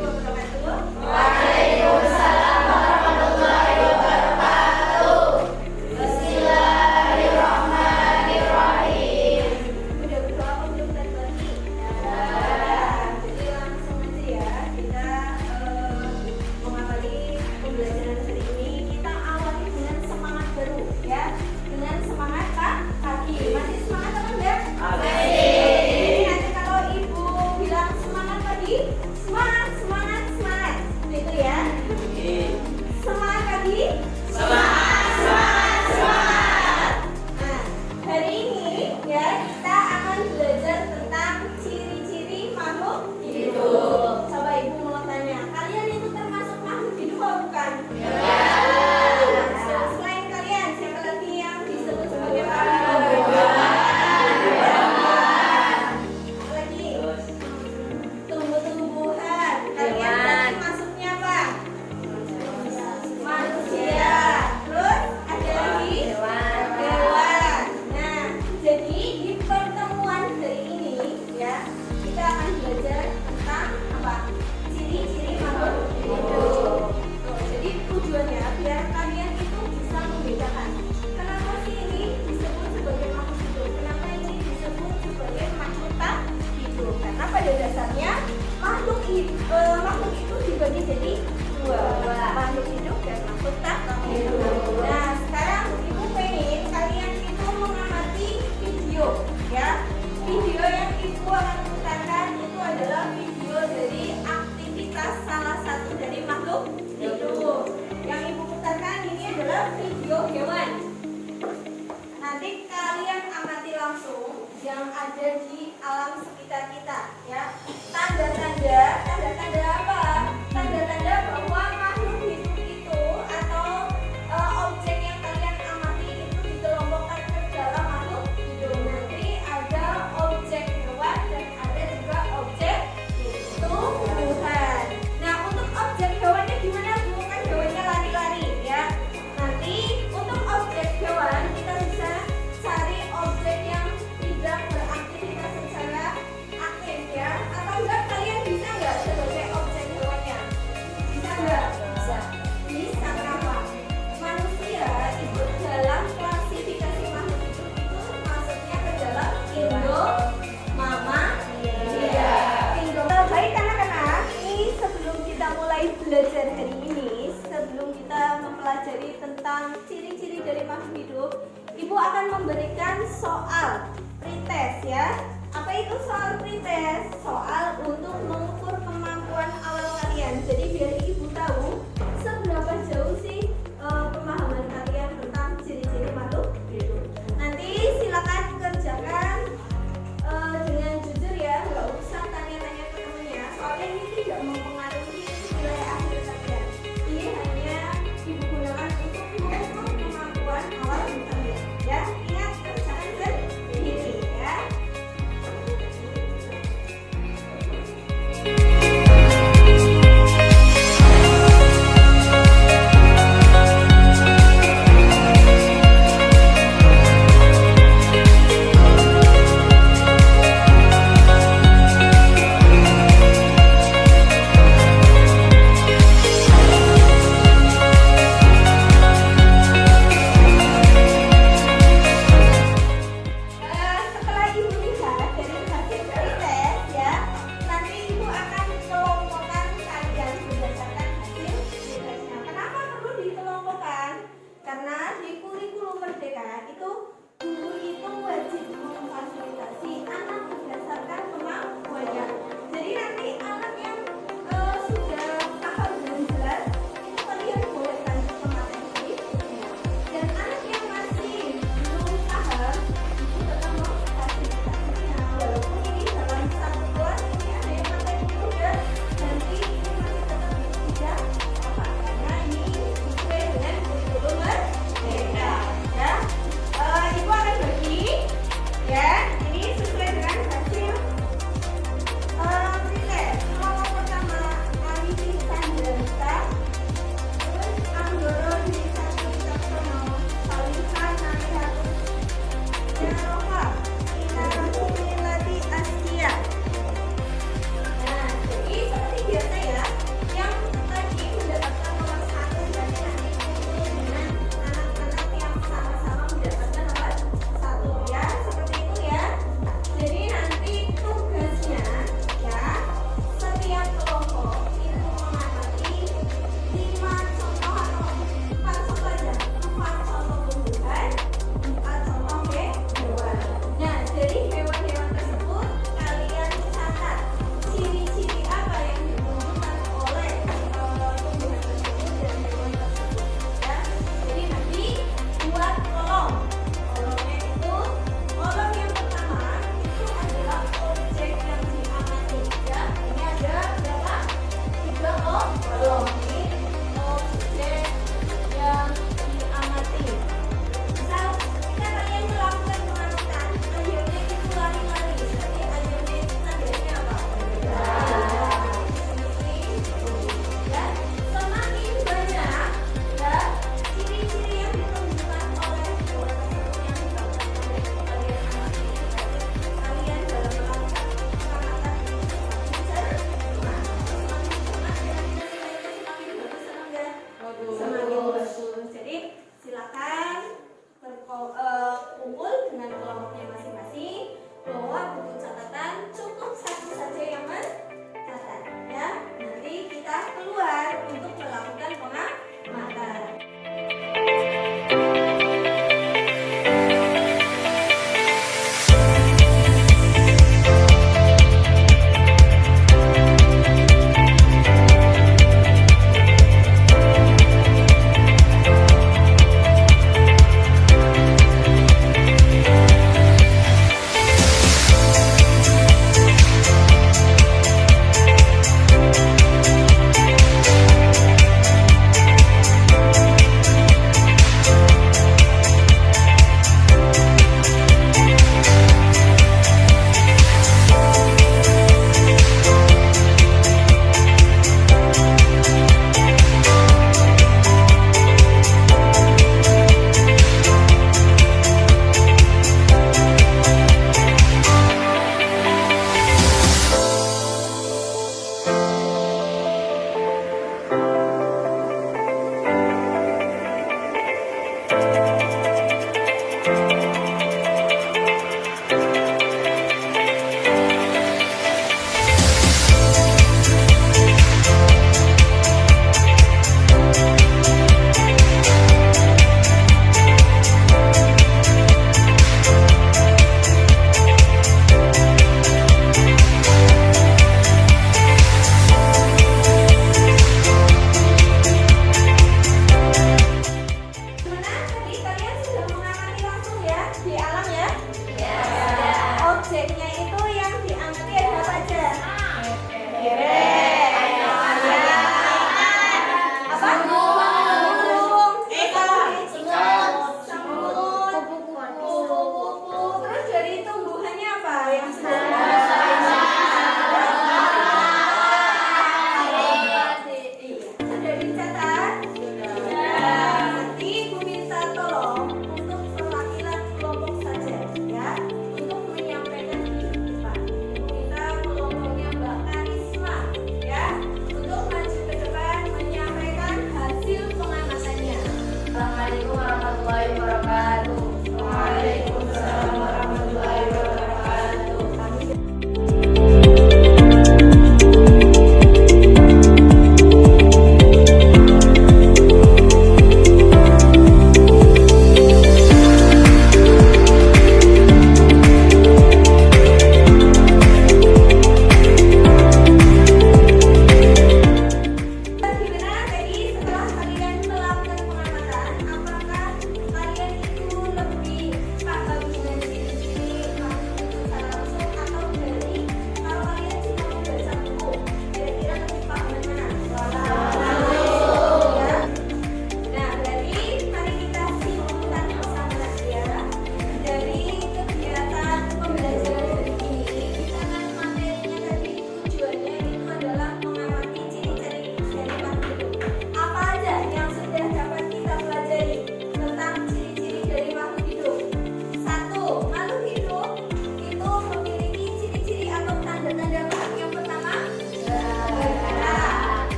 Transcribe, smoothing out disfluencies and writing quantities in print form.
warahmatullahi wabarakatuh. Waalaikumsalam warahmatullahi wabarakatuh. Bismillahirrahmanirrahim. Udah berdoa apa belum tadi pagi? Jadi langsung aja ya, kita mengawali pembelajaran hari ini. Kita awali dengan semangat baru ya, dengan semangat pagi. Masih semangat apa enggak? Jadi nanti kalau ibu bilang semangat pagi, semangat, semangat, semangat, gitu ya. Semangat pagi. Nah, hari ini ya kita akan belajar tentang ciri-ciri makhluk hidup. Coba ibu mau tanya, kalian itu termasuk makhluk hidup atau bukan? Selain kalian, siapa lagi yang disebut sebagai makhluk hidup? Apa lagi? Tumbuh-tumbuhan. Kalian berarti masuknya apa? Manusia. Terus ada lagi? Hewan. Nah, jadi di pertemuan hari ini ya, kita akan belajar tentang apa? Ciri-ciri makhluk hidup. Tuh, jadi tujuannya biar kalian itu bisa membedakan. Kenapa sih ini disebut sebagai makhluk hidup? Kenapa ini disebut sebagai makhluk tak hidup? Karena pada dasarnya makhluk itu dibagi jadi dua, makhluk hidup dan makhluk tak hidup. Nah, sekarang ibu pengen kalian itu mengamati video ya. Video yang ibu akan putarkan itu adalah video dari aktivitas salah satu dari makhluk hidup. Yang ibu putarkan ini adalah video hewan. Nanti kalian amati langsung yang ada di alam sekitar kita ya. Tanda-tanda apa? Tanda-tanda bahwa makhluk hidup itu atau objek yang kalian amati itu dikelompokkan ke dalam makhluk hidup. Nanti ada objek hewan dan ada juga objek tumbuhan. Nah, untuk objek hewannya gimana Bu? Kan hewannya lari-lari ya. Nanti untuk objek hewan kita bisa cari objek yang tidak beraktivitas secara aktif ya. Atau enggak kalian bisa enggak sebagai objek hewannya? Bisa enggak? Bisa, kenapa? Manusia itu dalam klasifikasi makhluk hidup itu masuknya ke dalam Baik anak-anak, ini sebelum kita mulai belajar hari ini, sebelum kita mempelajari tentang ciri-ciri dari makhluk hidup, Ibu akan memberikan soal pretest ya. Apa itu soal pretest? Soal untuk mengukur kemampuan awal kalian. Jadi biar Ibu tahu seberapa jauh sih pemahaman kalian tentang ciri-ciri makhluk hidup. Nanti silakan kerjakan dengan jujur ya, nggak usah tanya-tanya ke temennya. Soalnya ini tidak mempengaruhi